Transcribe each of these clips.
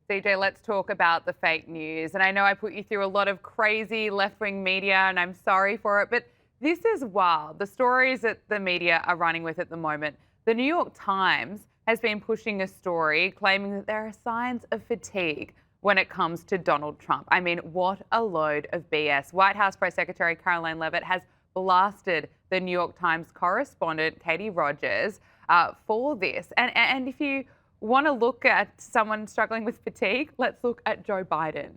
CJ, let's talk about the fake news. And I know I put you through a lot of crazy left wing media, and I'm sorry for it, but this is wild. The stories that the media are running with at the moment. The New York Times has been pushing a story claiming that there are signs of fatigue when it comes to Donald Trump. I mean, what a load of BS. White House Press Secretary Karoline Leavitt has blasted the New York Times correspondent, Katie Rogers, for this. And if you want to look at someone struggling with fatigue, let's look at Joe Biden.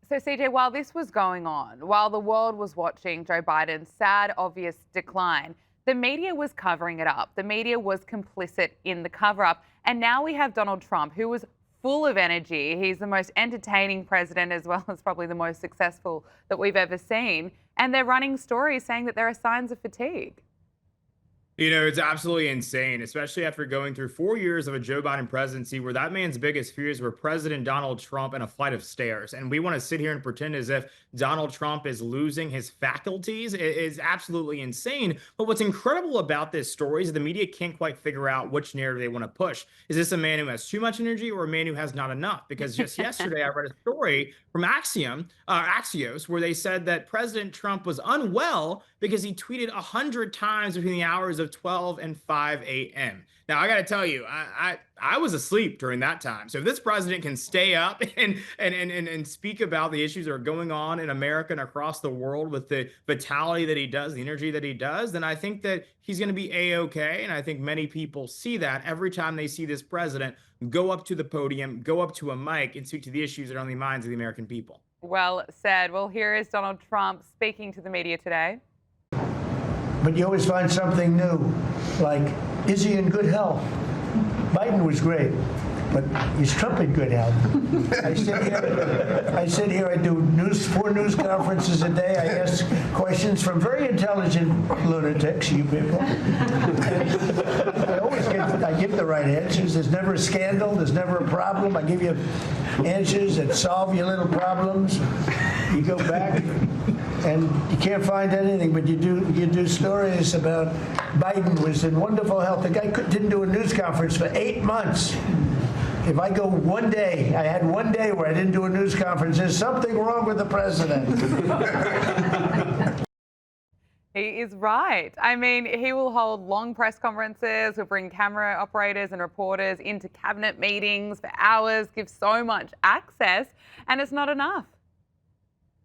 So, CJ, while this was going on, while the world was watching Joe Biden's sad, obvious decline, the media was covering it up. The media was complicit in the cover up. And now we have Donald Trump, who was full of energy. He's the most entertaining president, as well as probably the most successful that we've ever seen. And they're running stories saying that there are signs of fatigue. It's absolutely insane, especially after going through 4 years of a Joe Biden presidency where that man's biggest fears were President Donald Trump and a flight of stairs. And we want to sit here and pretend as if Donald Trump is losing his faculties. It is absolutely insane. But what's incredible about this story is the media can't quite figure out which narrative they want to push. Is this a man who has too much energy or a man who has not enough? Because just yesterday, I read a story from Axios, where they said that President Trump was unwell because he tweeted 100 times between the hours of 12 and 5 a.m. Now, I got to tell you, I was asleep during that time. So if this president can stay up and speak about the issues that are going on in America and across the world with the vitality that he does, the energy that he does, then I think that he's going to be A-OK. And I think many people see that every time they see this president go up to the podium, go up to a mic and speak to the issues that are on the minds of the American people. Well said. Well, here is Donald Trump speaking to the media today. But you always find something new, like, is he in good health? Biden was great, but is Trump in good health? I sit here, I do four news conferences a day. I ask questions from very intelligent lunatics, you people. I give the right answers. There's never a scandal. There's never a problem. I give you answers that solve your little problems. You go back and you can't find anything, but you do stories about Biden was in wonderful health. The guy didn't do a news conference for 8 months. If I go one day, I had one day where I didn't do a news conference, there's something wrong with the president. He is right. I mean, he will hold long press conferences, will bring camera operators and reporters into cabinet meetings for hours, give so much access, and it's not enough.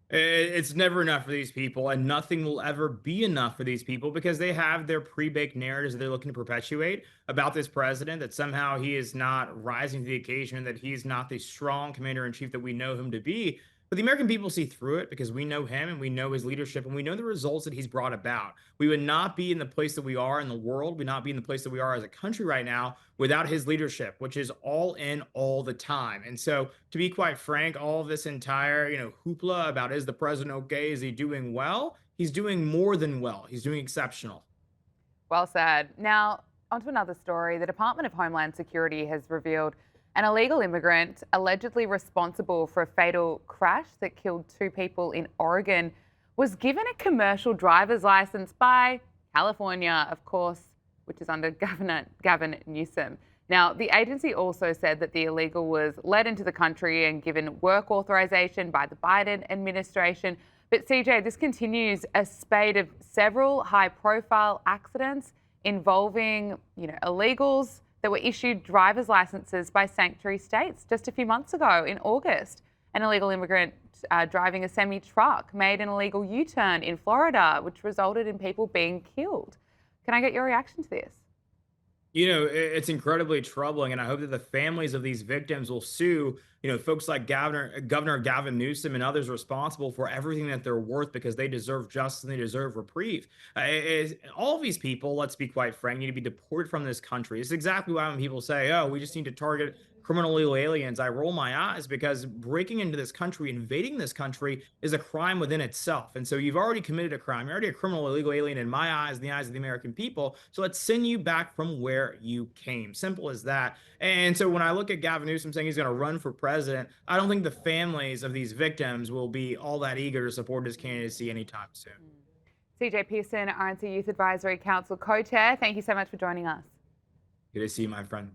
It's never enough for these people, and nothing will ever be enough for these people because they have their pre-baked narratives that they're looking to perpetuate about this president, that somehow he is not rising to the occasion, that he's not the strong commander-in-chief that we know him to be. But the American people see through it because we know him and we know his leadership and we know the results that he's brought about. We would not be in the place that we are in the world, would not be in the place that we are as a country right now without his leadership, which is all in all the time. And so, to be quite frank, all of this entire, hoopla about is the president okay? Is he doing well? He's doing more than well. He's doing exceptional. Well said. Now, onto another story. The Department of Homeland Security has revealed an illegal immigrant allegedly responsible for a fatal crash that killed 2 people in Oregon was given a commercial driver's license by California, of course, which is under Governor Gavin Newsom. Now, the agency also said that the illegal was led into the country and given work authorization by the Biden administration. But CJ, this continues a spate of several high-profile accidents involving, illegals that were issued driver's licenses by sanctuary states. Just a few months ago in August, an illegal immigrant driving a semi-truck made an illegal U-turn in Florida, which resulted in people being killed. Can I get your reaction to this? It's incredibly troubling, and I hope that the families of these victims will sue, folks like Governor Gavin Newsom and others responsible for everything that they're worth because they deserve justice and they deserve reprieve. All of these people, let's be quite frank, need to be deported from this country. It's exactly why when people say, oh, we just need to target criminal illegal aliens, I roll my eyes because breaking into this country, invading this country is a crime within itself. And so you've already committed a crime. You're already a criminal illegal alien in my eyes, in the eyes of the American people. So let's send you back from where you came. Simple as that. And so when I look at Gavin Newsom saying he's going to run for president, I don't think the families of these victims will be all that eager to support his candidacy anytime soon. CJ Pearson, RNC Youth Advisory Council co-chair, thank you so much for joining us. Good to see you, my friend.